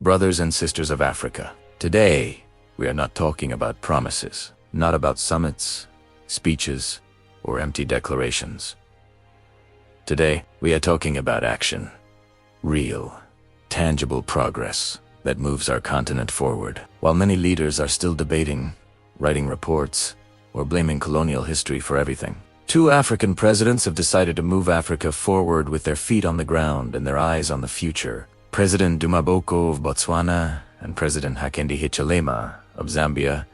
brothers and sisters of Africa. Today, we are not talking about promises, not about summits, speeches, or empty declarations. Today, we are talking about action. Real, tangible progress that moves our continent forward. While many leaders are still debating, writing reports, or blaming colonial history for everything, 2 African presidents have decided to move Africa forward with their feet on the ground and their eyes on the future. President Duma Boko of Botswana and President Hakainde Hichilema of Zambia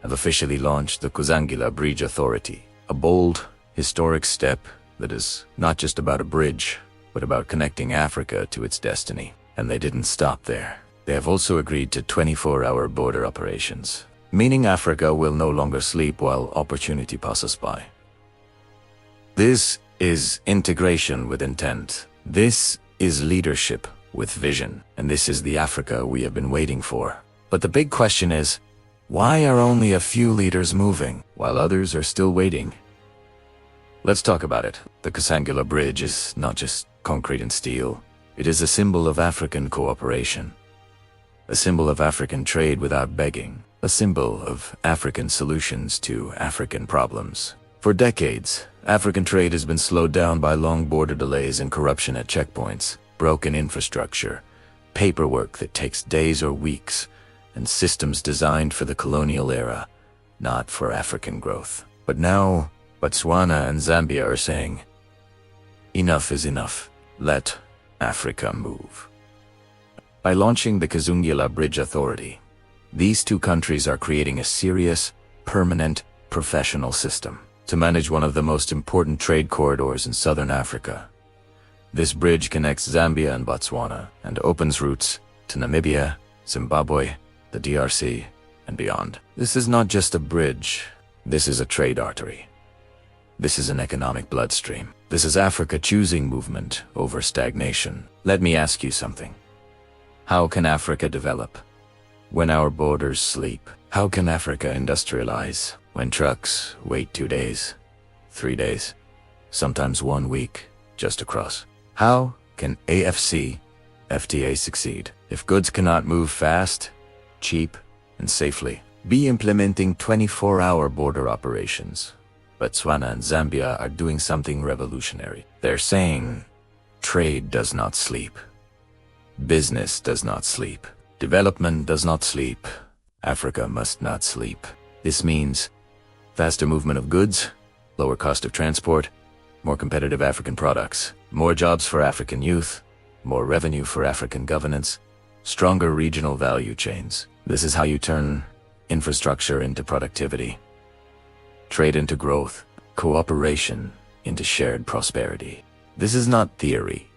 have officially launched the Kazungula Bridge Authority, a bold, historic step that is not just about a bridge, but about connecting Africa to its destiny. And they didn't stop there. They have also agreed to 24-hour border operations, meaning Africa will no longer sleep while opportunity passes by. This is integration with intent. This is leadership with vision. And this is the Africa we have been waiting for. But the big question is, why are only a few leaders moving while others are still waiting? Let's talk about it. The Kazungula Bridge is not just concrete and steel. It is a symbol of African cooperation. A symbol of African trade without begging. A symbol of African solutions to African problems. For decades, African trade has been slowed down by long border delays and corruption at checkpoints, broken infrastructure, paperwork that takes days or weeks, and systems designed for the colonial era, not for African growth. But now, Botswana and Zambia are saying, enough is enough. Let Africa move. By launching the Kazungula Bridge Authority, these 2 countries are creating a serious, permanent, professional system to manage one of the most important trade corridors in southern Africa. This bridge connects Zambia and Botswana and opens routes to Namibia, Zimbabwe, the DRC, and beyond. This is not just a bridge. This is a trade artery. This is an economic bloodstream. This is Africa choosing movement over stagnation. Let me ask you something. How can Africa develop when our borders sleep? How can Africa industrialize when trucks wait 2 days, 3 days, sometimes 1 week just to cross? How can AFCFTA succeed if goods cannot move fast, cheap, and safely? Be implementing 24-hour border operations. Botswana and Zambia are doing something revolutionary. They're saying, trade does not sleep. Business does not sleep. Development does not sleep. Africa must not sleep. This means faster movement of goods, lower cost of transport, more competitive African products, more jobs for African youth, more revenue for African governance, stronger regional value chains. This is how you turn infrastructure into productivity, trade into growth, cooperation into shared prosperity. This is not theory.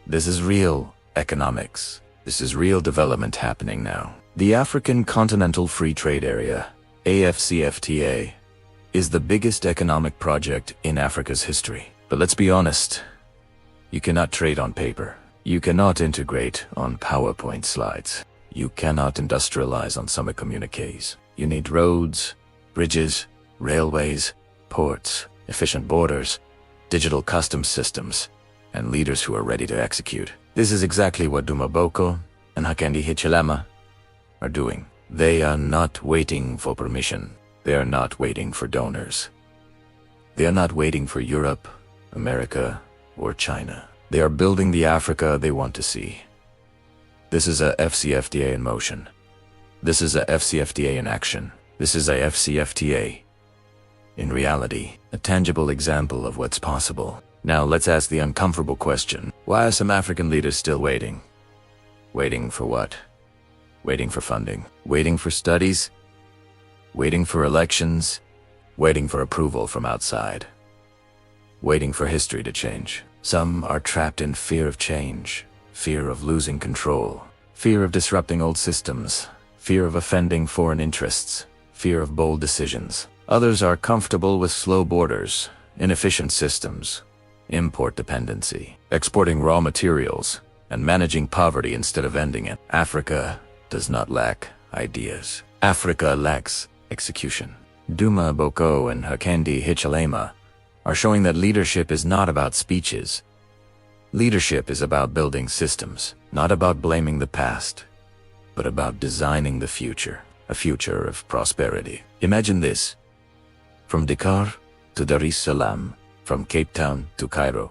This is real economics. This is real development happening now. The African Continental Free Trade Area, AFCFTA, is the biggest economic project in Africa's history. But let's be honest, you cannot trade on paper. You cannot integrate on PowerPoint slides. You cannot industrialize on summit communiques. You need roads, bridges, railways, ports, efficient borders, digital customs systems, and leaders who are ready to execute. This is exactly what Duma Boko and Hakainde Hichilema are doing. They are not waiting for permission. They are not waiting for donors. They are not waiting for Europe, America, or China. They are building the Africa they want to see. This is a FCFTA in motion. This is a FCFTA in action. This is a FCFTA in reality, a tangible example of what's possible. Now let's ask the uncomfortable question. Why are some African leaders still waiting? Waiting for what? Waiting for funding. Waiting for studies. Waiting for elections. Waiting for approval from outside. Waiting for history to change. Some are trapped in fear of change, fear of losing control, fear of disrupting old systems, fear of offending foreign interests, fear of bold decisions. Others are comfortable with slow borders, inefficient systems, import dependency, exporting raw materials, and managing poverty instead of ending it. Africa does not lack ideas. Africa lacks execution. Duma Boko and Hakainde Hichilema are showing that leadership is not about speeches. Leadership is about building systems, not about blaming the past, but about designing the future, a future of prosperity. Imagine this. From Dakar to Dar es Salaam, from Cape Town to Cairo,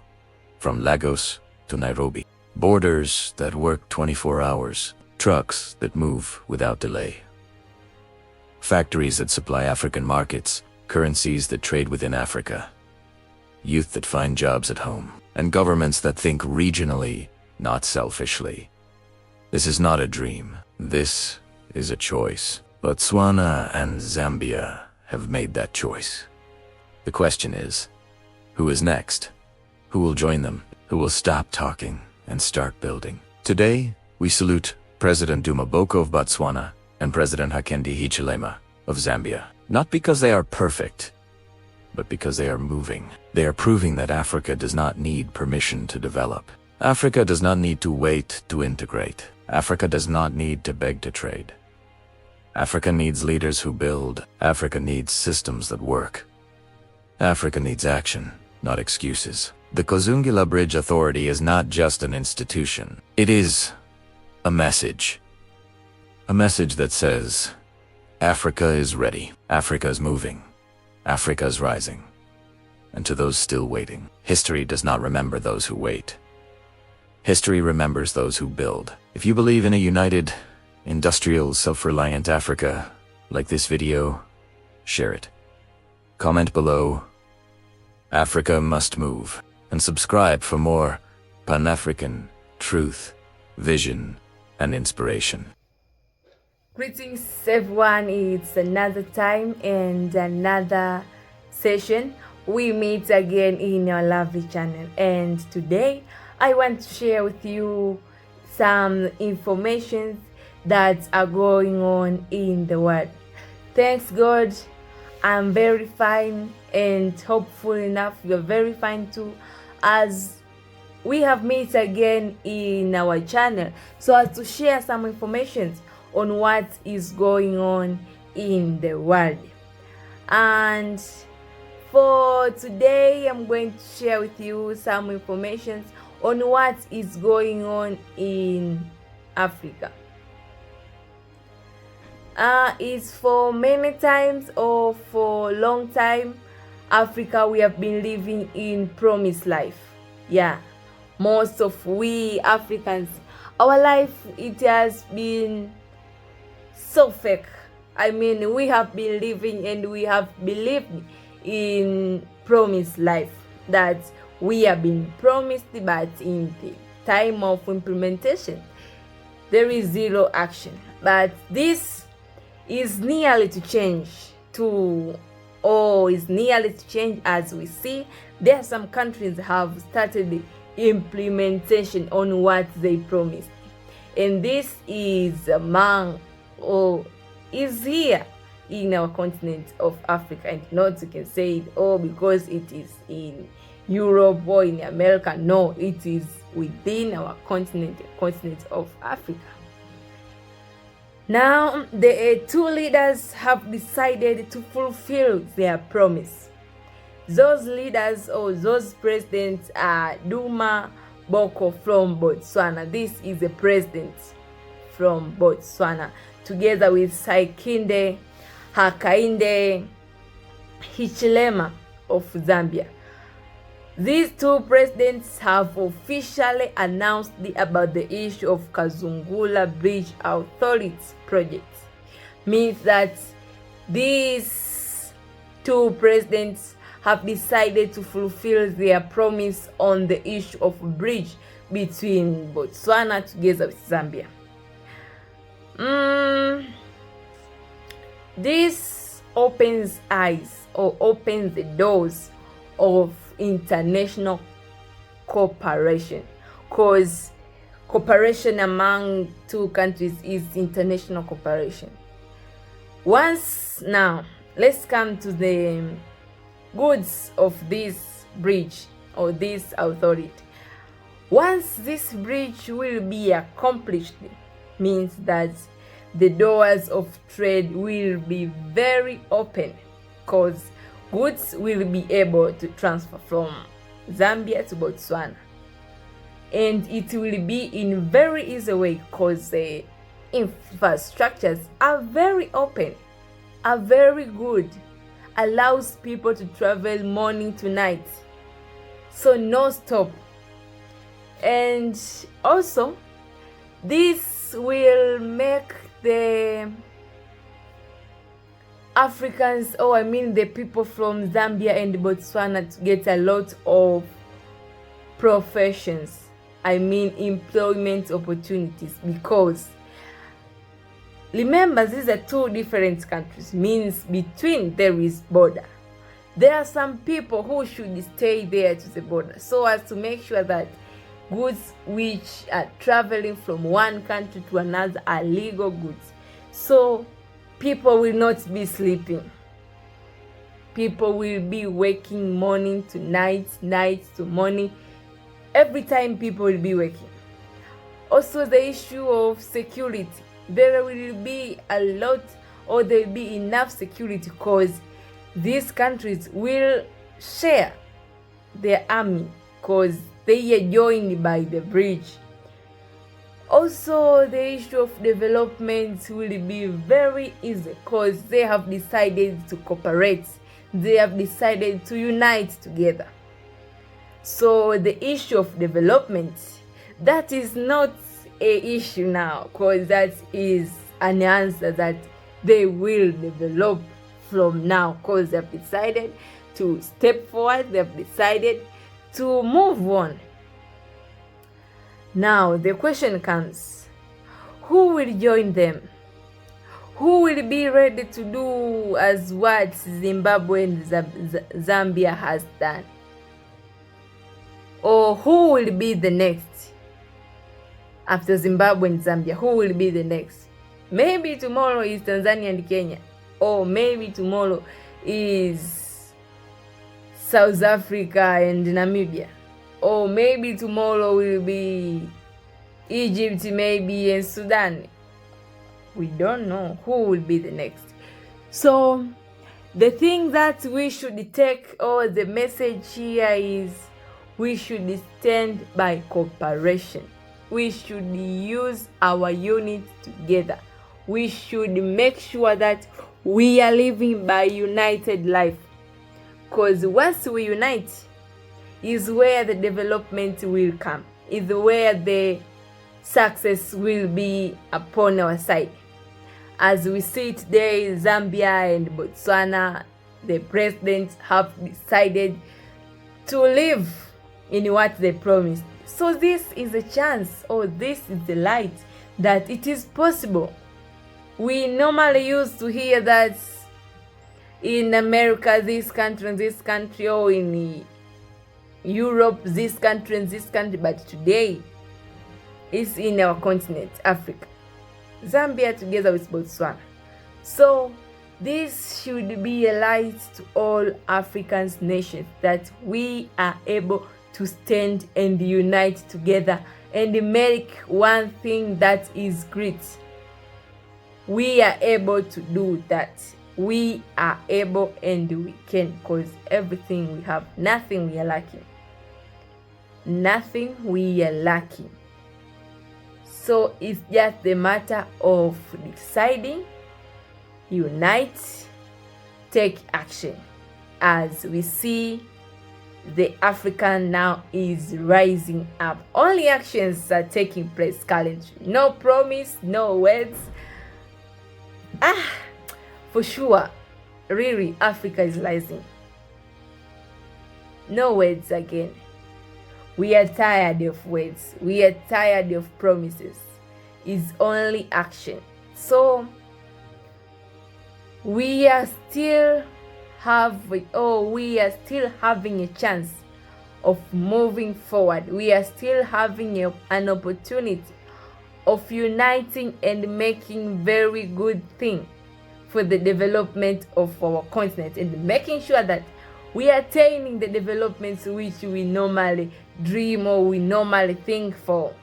from Lagos to Nairobi. Borders that work 24 hours, trucks that move without delay. Factories that supply African markets, currencies that trade within Africa. Youth that find jobs at home, and governments that think regionally, not selfishly. This is not a dream. This is a choice. Botswana and Zambia have made that choice. The question is, who is next? Who will join them? Who will stop talking and start building? Today, we salute President Duma Boko of Botswana and President Hakainde Hichilema of Zambia. Not because they are perfect, but because they are moving. They are proving that Africa does not need permission to develop. Africa does not need to wait to integrate. Africa does not need to beg to trade. Africa needs leaders who build. Africa needs systems that work. Africa needs action, not excuses. The Kazungula Bridge Authority is not just an institution. It is a message. A message that says, Africa is ready. Africa is moving. Africa is rising. And to those still waiting, history does not remember those who wait. History remembers those who build. If you believe in a united, industrial, self-reliant Africa, like this video, share it. Comment below, Africa must move, and subscribe for more Pan-African truth, vision, and inspiration. Greetings everyone, it's another time and another session. We meet again in our lovely channel, and today I want to share with you some information that are going on in the world. Thanks God, I'm very fine, and hopeful enough you're very fine too, as we have met again in our channel so as to share some information on what is going on in the world. And for today, I'm going to share with you some information on what is going on in Africa. It's for many times or for a long time, Africa, we have been living in promised life. Yeah, most of we Africans, our life, it has been so fake. I mean, we have been living and we have believed in promised life, that we have been promised, but in the time of implementation, there is zero action. But this is nearly to change as we see there are some countries have started the implementation on what they promised. And this is is here in our continent of Africa, and not you can say it because it is in Europe or in America. No, it is within our continent, the continent of Africa. Now, the two leaders have decided to fulfill their promise. Those leaders or those presidents are Duma Boko from Botswana. This is the president from Botswana, together with Hakainde Hichilema of Zambia. These two presidents have officially announced about the issue of Kazungula Bridge Authority project. Means that these two presidents have decided to fulfill their promise on the issue of bridge between Botswana together with Zambia. This opens eyes or opens the doors of international cooperation, because cooperation among two countries is international cooperation. Now let's come to the goods of this bridge or this authority. Once this bridge will be accomplished, means that the doors of trade will be very open, because goods will be able to transfer from Zambia to Botswana, and it will be in very easy way, because infrastructures are very open, are very good, allows people to travel morning to night, so no stop. And also this will make the Africans, or I mean the people from Zambia and Botswana, to get a lot of professions, I mean employment opportunities, because remember, these are two different countries, means between there is border. There are some people who should stay there to the border so as to make sure that goods which are traveling from one country to another are legal goods. So people will not be sleeping. People will be working morning to night, night to morning. Every time people will be working. Also the issue of security. There will be a lot, or there will be enough security, because these countries will share their army, because they are joined by the bridge. Also the issue of development will be very easy, because they have decided to cooperate, they have decided to unite together. So the issue of development, that is not a issue now, because that is an answer that they will develop from now, because they have decided to step forward, they have decided to move on. Now the question comes, who will join them? Who will be ready to do as what Zimbabwe and Zambia has done? Or who will be the next? After Zimbabwe and Zambia, who will be the next? Maybe tomorrow is Tanzania and Kenya, or maybe tomorrow is South Africa and Namibia, or maybe tomorrow will be Egypt, maybe, and Sudan. We don't know who will be the next. So the thing that we should take, or the message here, is we should stand by cooperation. We should use our unit together. We should make sure that we are living by united life, because once we unite is where the development will come, is where the success will be upon our side. As we see today, Zambia and Botswana, the presidents have decided to live in what they promised. So this is a chance, or this is the light that it is possible. We normally used to hear that in America, this country and this country, or in Europe, this country and this country, but today it's in our continent, Africa. Zambia together with Botswana. So this should be a light to all African nations, that we are able to stand and unite together and make one thing that is great. We are able to do that. We are able and we can, because everything we have, nothing we are lacking. Nothing we are lacking. So it's just the matter of deciding, unite, take action. As we see, the African now is rising up. Only actions are taking place currently. No promise, no words. For sure, really, Africa is rising. No words again. We are tired of words. We are tired of promises. It's only action. So we are still having a chance of moving forward. We are still having an opportunity of uniting and making very good thing for the development of our continent, and making sure that we are attaining the developments which we normally dream or we normally think for.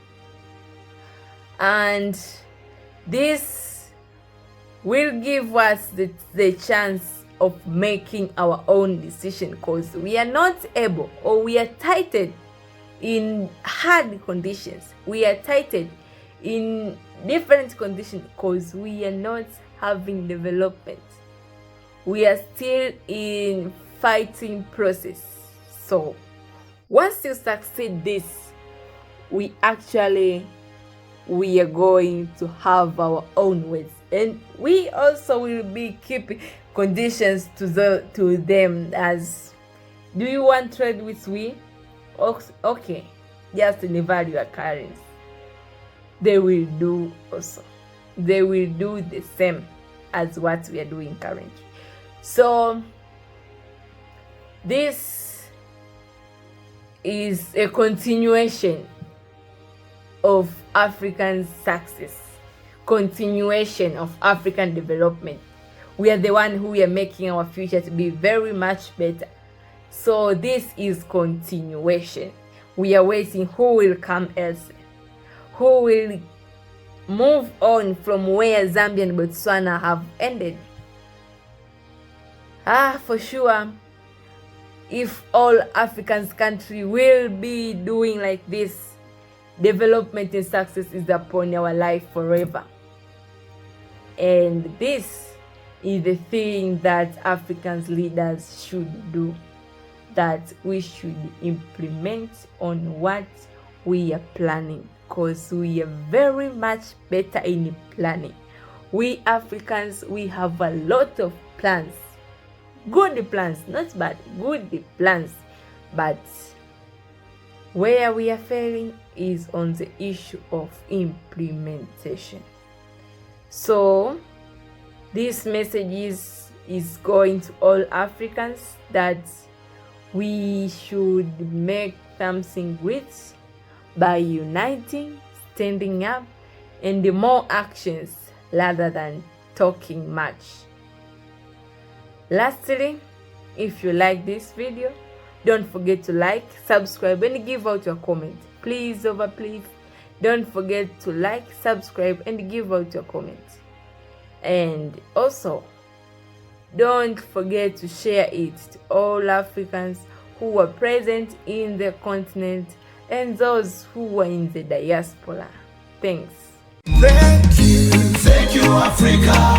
And this will give us the chance of making our own decision, because we are not able, or we are tightened in hard conditions. We are tightened in different conditions because we are not having development. We are still in fighting process. So once you succeed this, we are going to have our own ways, and we also will be keeping conditions to them. As, do you want trade with we? Okay, just deliver your currency. They will do also. They will do the same as what we are doing currently. So this is a continuation of African success, continuation of African development. We are the one who are making our future to be very much better. So this is continuation. We are waiting who will come else, who will move on from where Zambia and Botswana have ended. For sure, if all African countries will be doing like this, development and success is upon our life forever. And this is the thing that African leaders should do, that we should implement on what we are planning, because we are very much better in planning. We Africans, we have a lot of plans, good plans, not bad, good plans, but where we are failing is on the issue of implementation. So this message is going to all Africans that we should make something great by uniting, standing up, and the more actions rather than talking much. Lastly, if you like this video, don't forget to like, subscribe, and give out your comment. Please, please, don't forget to like, subscribe, and give out your comments. And also, don't forget to share it to all Africans who are present in the continent and those who are in the diaspora. Thanks. Thank you, Africa.